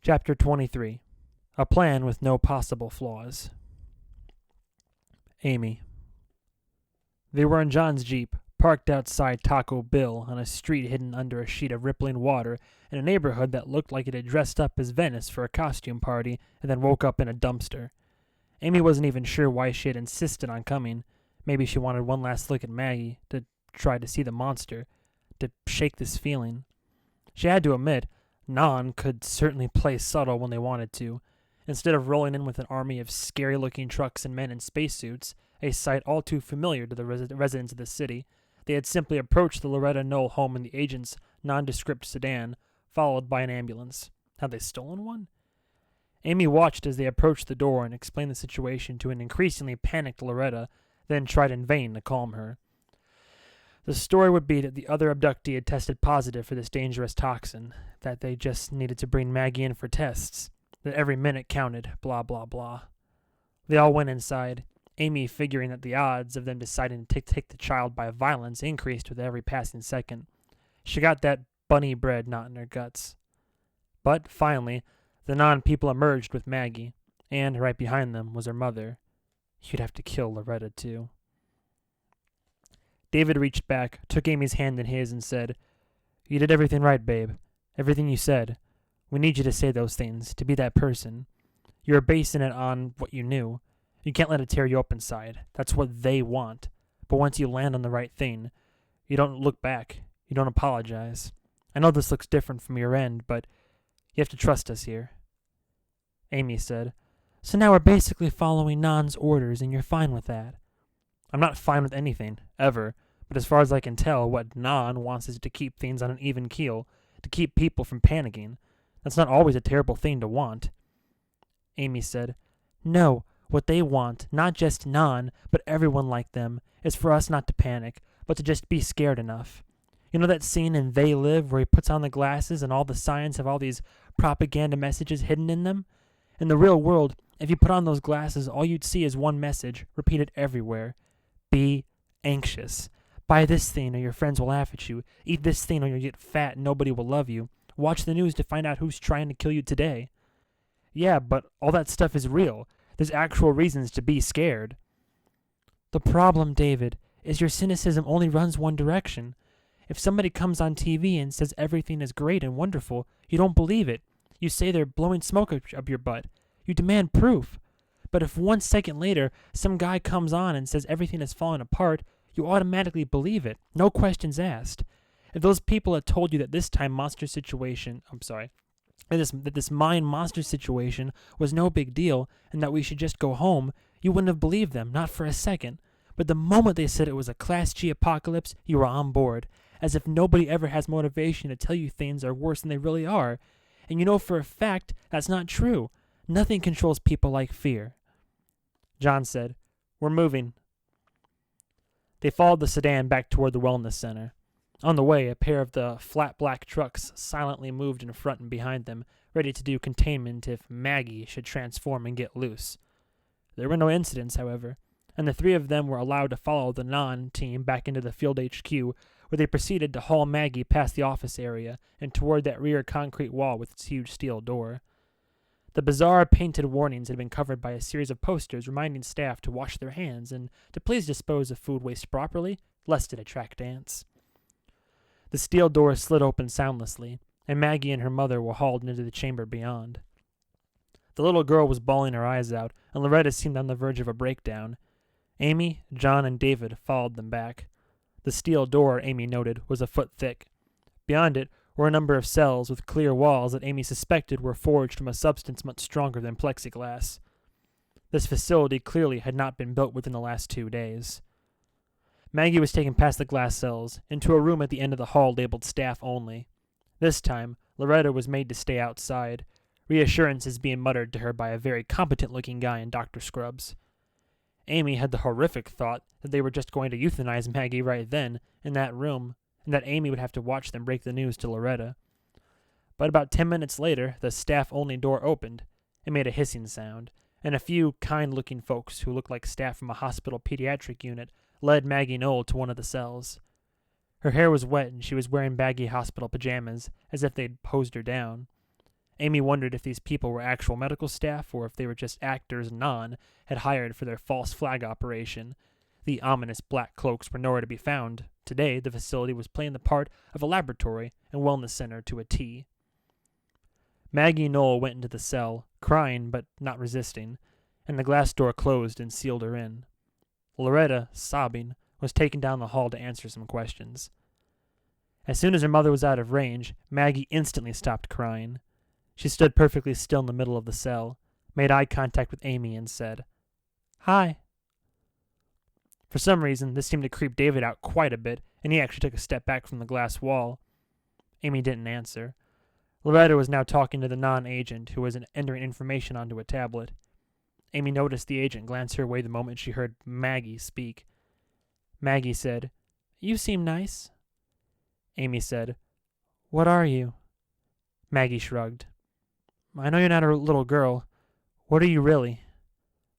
Chapter 23. A Plan with No Possible Flaws. Amy. They were in John's Jeep, parked outside Taco Bill on a street hidden under a sheet of rippling water in a neighborhood that looked like it had dressed up as Venice for a costume party and then woke up in a dumpster. Amy wasn't even sure why she had insisted on coming. Maybe she wanted one last look at Maggie, to try to see the monster, to shake this feeling. She had to admit, Non could certainly play subtle when they wanted to. Instead of rolling in with an army of scary-looking trucks and men in spacesuits, a sight all too familiar to the residents of the city, they had simply approached the Loretta Knoll home in the agent's nondescript sedan, followed by an ambulance. Had they stolen one? Amy watched as they approached the door and explained the situation to an increasingly panicked Loretta, then tried in vain to calm her. The story would be that the other abductee had tested positive for this dangerous toxin, that they just needed to bring Maggie in for tests, that every minute counted, blah, blah, blah. They all went inside, Amy figuring that the odds of them deciding to take the child by violence increased with every passing second. She got that bunny bread knot in her guts. But, finally, the non-people emerged with Maggie, and right behind them was her mother. You'd have to kill Loretta, too. David reached back, took Amy's hand in his, and said, "You did everything right, babe. Everything you said. We need you to say those things, to be that person. You're basing it on what you knew. You can't let it tear you up inside. That's what they want. But once you land on the right thing, you don't look back. You don't apologize. I know this looks different from your end, but you have to trust us here." Amy said, "So now we're basically following Non's orders, and you're fine with that?" "I'm not fine with anything, ever, but as far as I can tell, what Non wants is to keep things on an even keel, to keep people from panicking. That's not always a terrible thing to want." Amy said, "No, what they want, not just Non, but everyone like them, is for us not to panic, but to just be scared enough. You know that scene in They Live where he puts on the glasses and all the signs have all these propaganda messages hidden in them? In the real world, if you put on those glasses, all you'd see is one message, repeated everywhere. Be anxious. Buy this thing or your friends will laugh at you. Eat this thing or you'll get fat and nobody will love you. Watch the news to find out who's trying to kill you today." "Yeah, but all that stuff is real. There's actual reasons to be scared." "The problem, David, is your cynicism only runs one direction. If somebody comes on TV and says everything is great and wonderful, you don't believe it. You say they're blowing smoke up your butt. You demand proof. But if 1 second later some guy comes on and says everything is falling apart, you automatically believe it, no questions asked. If those people had told you that this mind monster situation was no big deal and that we should just go home, you wouldn't have believed them, not for a second. But the moment they said it was a Class G apocalypse, you were on board, as if nobody ever has motivation to tell you things are worse than they really are. And you know for a fact that's not true. Nothing controls people like fear." John said, "We're moving." They followed the sedan back toward the wellness center. On the way, a pair of the flat black trucks silently moved in front and behind them, ready to do containment if Maggie should transform and get loose. There were no incidents, however, and the three of them were allowed to follow the Non-team back into the field HQ, where they proceeded to haul Maggie past the office area and toward that rear concrete wall with its huge steel door. The bizarre painted warnings had been covered by a series of posters reminding staff to wash their hands and to please dispose of food waste properly, lest it attract ants. The steel door slid open soundlessly, and Maggie and her mother were hauled into the chamber beyond. The little girl was bawling her eyes out, and Loretta seemed on the verge of a breakdown. Amy, John, and David followed them back. The steel door, Amy noted, was a foot thick. Beyond it were a number of cells with clear walls that Amy suspected were forged from a substance much stronger than plexiglass. This facility clearly had not been built within the last 2 days. Maggie was taken past the glass cells, into a room at the end of the hall labeled Staff Only. This time, Loretta was made to stay outside, reassurances being muttered to her by a very competent-looking guy in Dr. Scrubs. Amy had the horrific thought that they were just going to euthanize Maggie right then, in that room, and that Amy would have to watch them break the news to Loretta. But about 10 minutes later, the staff-only door opened. It made a hissing sound, and a few kind-looking folks who looked like staff from a hospital pediatric unit led Maggie Knoll to one of the cells. Her hair was wet, and she was wearing baggy hospital pajamas, as if they'd hosed her down. Amy wondered if these people were actual medical staff or if they were just actors Non had hired for their false flag operation. The ominous black cloaks were nowhere to be found. Today, the facility was playing the part of a laboratory and wellness center to a T. Maggie and Noel went into the cell, crying but not resisting, and the glass door closed and sealed her in. Loretta, sobbing, was taken down the hall to answer some questions. As soon as her mother was out of range, Maggie instantly stopped crying. She stood perfectly still in the middle of the cell, made eye contact with Amy, and said, "Hi." For some reason, this seemed to creep David out quite a bit, and he actually took a step back from the glass wall. Amy didn't answer. Loretta was now talking to the non-agent, who was entering information onto a tablet. Amy noticed the agent glance her way the moment she heard Maggie speak. Maggie said, "You seem nice." Amy said, "What are you?" Maggie shrugged. "I know you're not a little girl. What are you really?"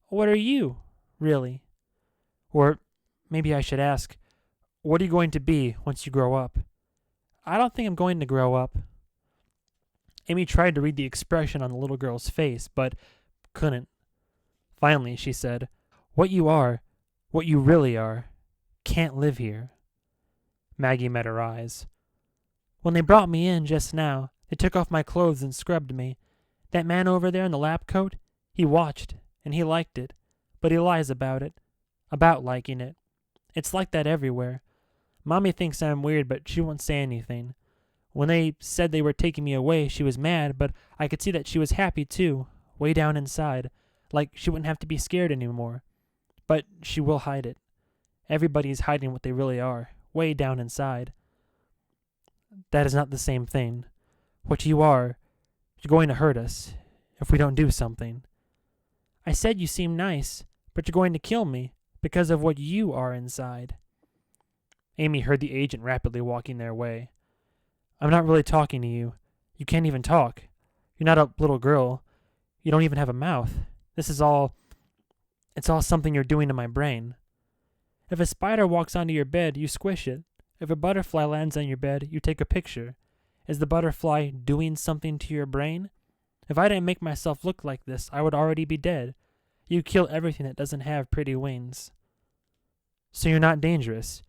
"What are you, really?" Or maybe I should ask, what are you going to be once you grow up? "I don't think I'm going to grow up." Amy tried to read the expression on the little girl's face, but couldn't. Finally, she said, "What you are, what you really are, can't live here." Maggie met her eyes. "When they brought me in just now, they took off my clothes and scrubbed me. That man over there in the lab coat, he watched, and he liked it, but he lies about it. About liking it. It's like that everywhere. Mommy thinks I'm weird, but she won't say anything. When they said they were taking me away, she was mad, but I could see that she was happy too, way down inside, like she wouldn't have to be scared anymore. But she will hide it. Everybody's hiding what they really are, way down inside." "That is not the same thing. What you are, you're going to hurt us, if we don't do something." "I said you seem nice, but you're going to kill me, because of what you are inside." Amy heard the agent rapidly walking their way. "I'm not really talking to you. You can't even talk. You're not a little girl. You don't even have a mouth. It's all something you're doing to my brain. If a spider walks onto your bed, you squish it. If a butterfly lands on your bed, you take a picture. Is the butterfly doing something to your brain? If I didn't make myself look like this, I would already be dead. You kill everything that doesn't have pretty wings." "So you're not dangerous?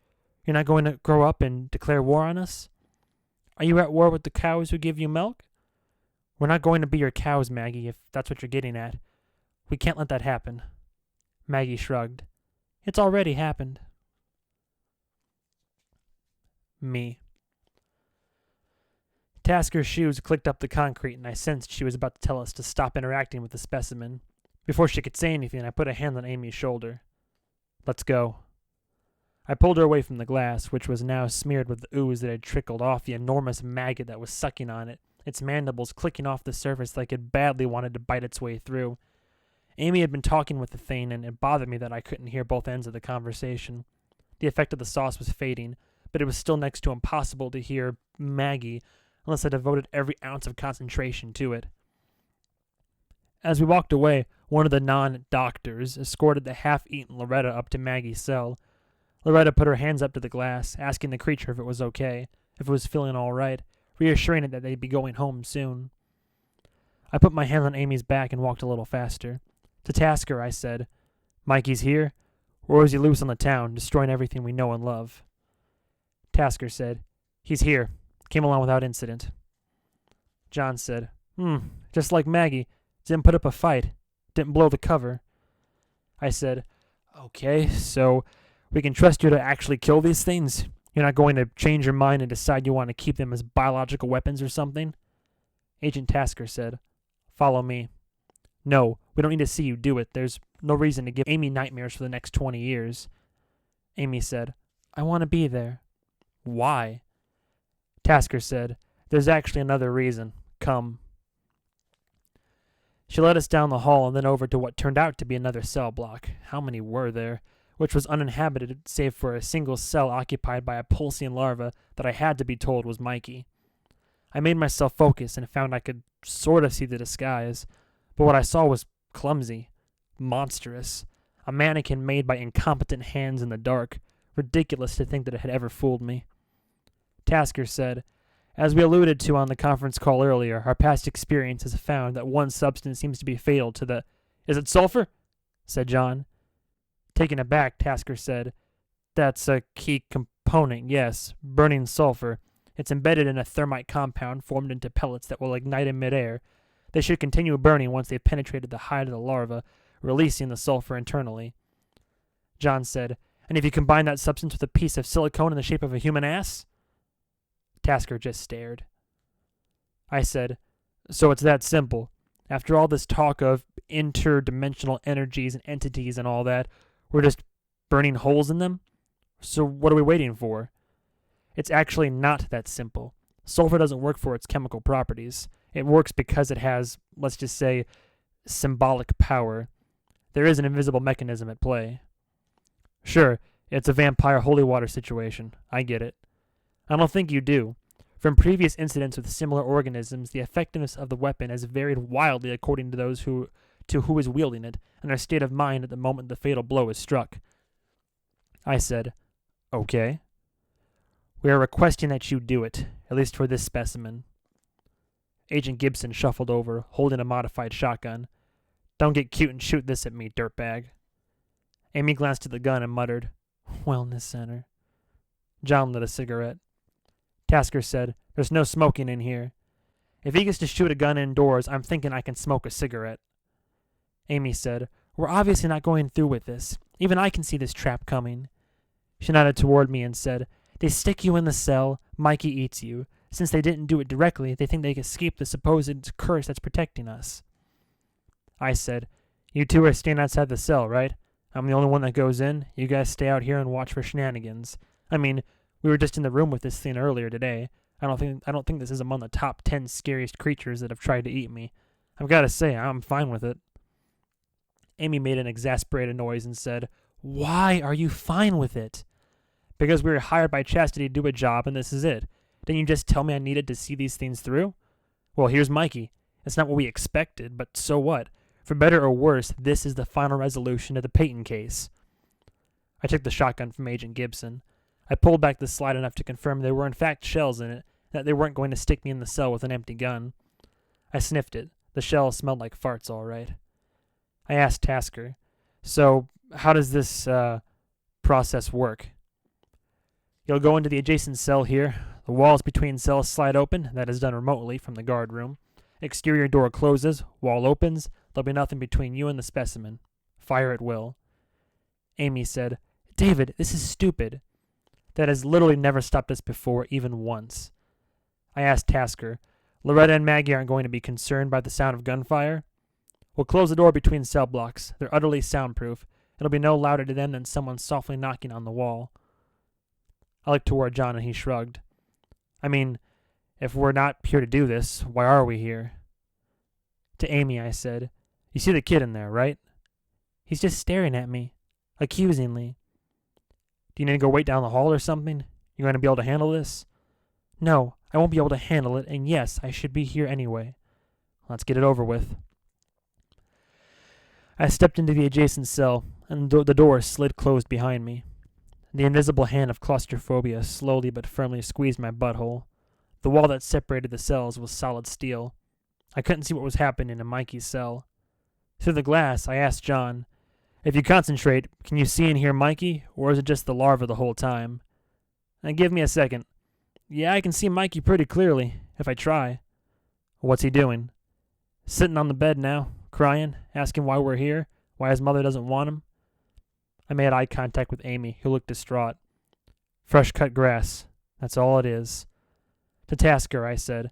You're not going to grow up and declare war on us? Are you at war with the cows who give you milk?" "We're not going to be your cows, Maggie, if that's what you're getting at. We can't let that happen." Maggie shrugged. "It's already happened." Me. Tasker's shoes clicked up the concrete, and I sensed she was about to tell us to stop interacting with the specimen. Before she could say anything, I put a hand on Amy's shoulder. "Let's go." I pulled her away from the glass, which was now smeared with the ooze that had trickled off the enormous maggot that was sucking on it, its mandibles clicking off the surface like it badly wanted to bite its way through. Amy had been talking with the thing, and it bothered me that I couldn't hear both ends of the conversation. The effect of the sauce was fading, but it was still next to impossible to hear Maggie unless I devoted every ounce of concentration to it. As we walked away, one of the non-doctors escorted the half-eaten Loretta up to Maggie's cell. Loretta put her hands up to the glass, asking the creature if it was okay, if it was feeling all right, reassuring it that they'd be going home soon. I put my hand on Amy's back and walked a little faster. To Tasker, I said, "Mikey's here? Or is he loose on the town, destroying everything we know and love?" Tasker said, "He's here. Came along without incident." John said, Just like Maggie. Didn't put up a fight. Didn't blow the cover." I said, "Okay, so we can trust you to actually kill these things? You're not going to change your mind and decide you want to keep them as biological weapons or something?" Agent Tasker said, "Follow me." "No, we don't need to see you do it. There's no reason to give Amy nightmares for the next 20 years. Amy said, "I want to be there." "Why?" Tasker said, "There's actually another reason. Come." She led us down the hall and then over to what turned out to be another cell block. How many were there? Which was uninhabited save for a single cell occupied by a pulsing larva that I had to be told was Mikey. I made myself focus and found I could sort of see the disguise, but what I saw was clumsy, monstrous, a mannequin made by incompetent hands in the dark, ridiculous to think that it had ever fooled me. Tasker said, As we alluded to on the conference call earlier, our past experience has found that one substance seems to be fatal to the... Is it sulfur? Said John. Taken aback, Tasker said, That's a key component, yes. Burning sulfur. It's embedded in a thermite compound formed into pellets that will ignite in midair. They should continue burning once they've penetrated the hide of the larva, releasing the sulfur internally. John said, And if you combine that substance with a piece of silicone in the shape of a human ass? Tasker just stared. I said, So it's that simple. After all this talk of interdimensional energies and entities and all that, we're just burning holes in them? So what are we waiting for? It's actually not that simple. Sulfur doesn't work for its chemical properties. It works because it has, let's just say, symbolic power. There is an invisible mechanism at play. Sure, it's a vampire holy water situation. I get it. I don't think you do. From previous incidents with similar organisms, the effectiveness of the weapon has varied wildly according to those who is wielding it, and their state of mind at the moment the fatal blow is struck. I said, Okay. We are requesting that you do it, at least for this specimen. Agent Gibson shuffled over, holding a modified shotgun. Don't get cute and shoot this at me, dirtbag. Amy glanced at the gun and muttered, Wellness center. John lit a cigarette. Tasker said, There's no smoking in here. If he gets to shoot a gun indoors, I'm thinking I can smoke a cigarette. Amy said, We're obviously not going through with this. Even I can see this trap coming. She nodded toward me and said, They stick you in the cell, Mikey eats you. Since they didn't do it directly, they think they can escape the supposed curse that's protecting us. I said, You two are staying outside the cell, right? I'm the only one that goes in. You guys stay out here and watch for shenanigans. I mean, we were just in the room with this thing earlier today. I don't think this is among the top 10 scariest creatures that have tried to eat me. I've got to say, I'm fine with it. Amy made an exasperated noise and said, Why are you fine with it? Because we were hired by Chastity to do a job, and this is it. Didn't you just tell me I needed to see these things through? Well, here's Mikey. It's not what we expected, but so what? For better or worse, this is the final resolution to the Peyton case. I took the shotgun from Agent Gibson. I pulled back the slide enough to confirm there were in fact shells in it, and that they weren't going to stick me in the cell with an empty gun. I sniffed it. The shells smelled like farts, all right. I asked Tasker, So, how does this, process work? You'll go into the adjacent cell here. The walls between cells slide open. That is done remotely from the guard room. Exterior door closes. Wall opens. There'll be nothing between you and the specimen. Fire at will. Amy said, David, this is stupid. That has literally never stopped us before, even once. I asked Tasker, Loretta and Maggie aren't going to be concerned by the sound of gunfire? We'll close the door between cell blocks. They're utterly soundproof. It'll be no louder to them than someone softly knocking on the wall. I looked toward John and he shrugged. I mean, if we're not here to do this, why are we here? To Amy, I said, You see the kid in there, right? He's just staring at me, accusingly. Do you need to go wait down the hall or something? You going to be able to handle this? No, I won't be able to handle it, and yes, I should be here anyway. Let's get it over with. I stepped into the adjacent cell, and the door slid closed behind me. The invisible hand of claustrophobia slowly but firmly squeezed my butthole. The wall that separated the cells was solid steel. I couldn't see what was happening in Mikey's cell. Through the glass, I asked John, If you concentrate, can you see and hear Mikey, or is it just the larva the whole time? And give me a second. Yeah, I can see Mikey pretty clearly, if I try. What's he doing? Sitting on the bed now, crying, asking why we're here, why his mother doesn't want him. I made eye contact with Amy, who looked distraught. Fresh cut grass. That's all it is. To Tasker, I said,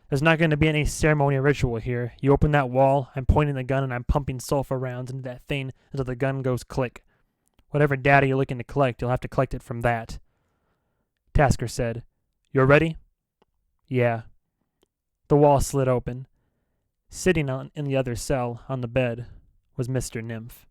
There's not going to be any ceremony or ritual here. You open that wall, I'm pointing the gun and I'm pumping sulfur rounds into that thing until the gun goes click. Whatever data you're looking to collect, you'll have to collect it from that. Tasker said, You're ready? Yeah. The wall slid open. Sitting in the other cell, on the bed, was Mr. Nymph.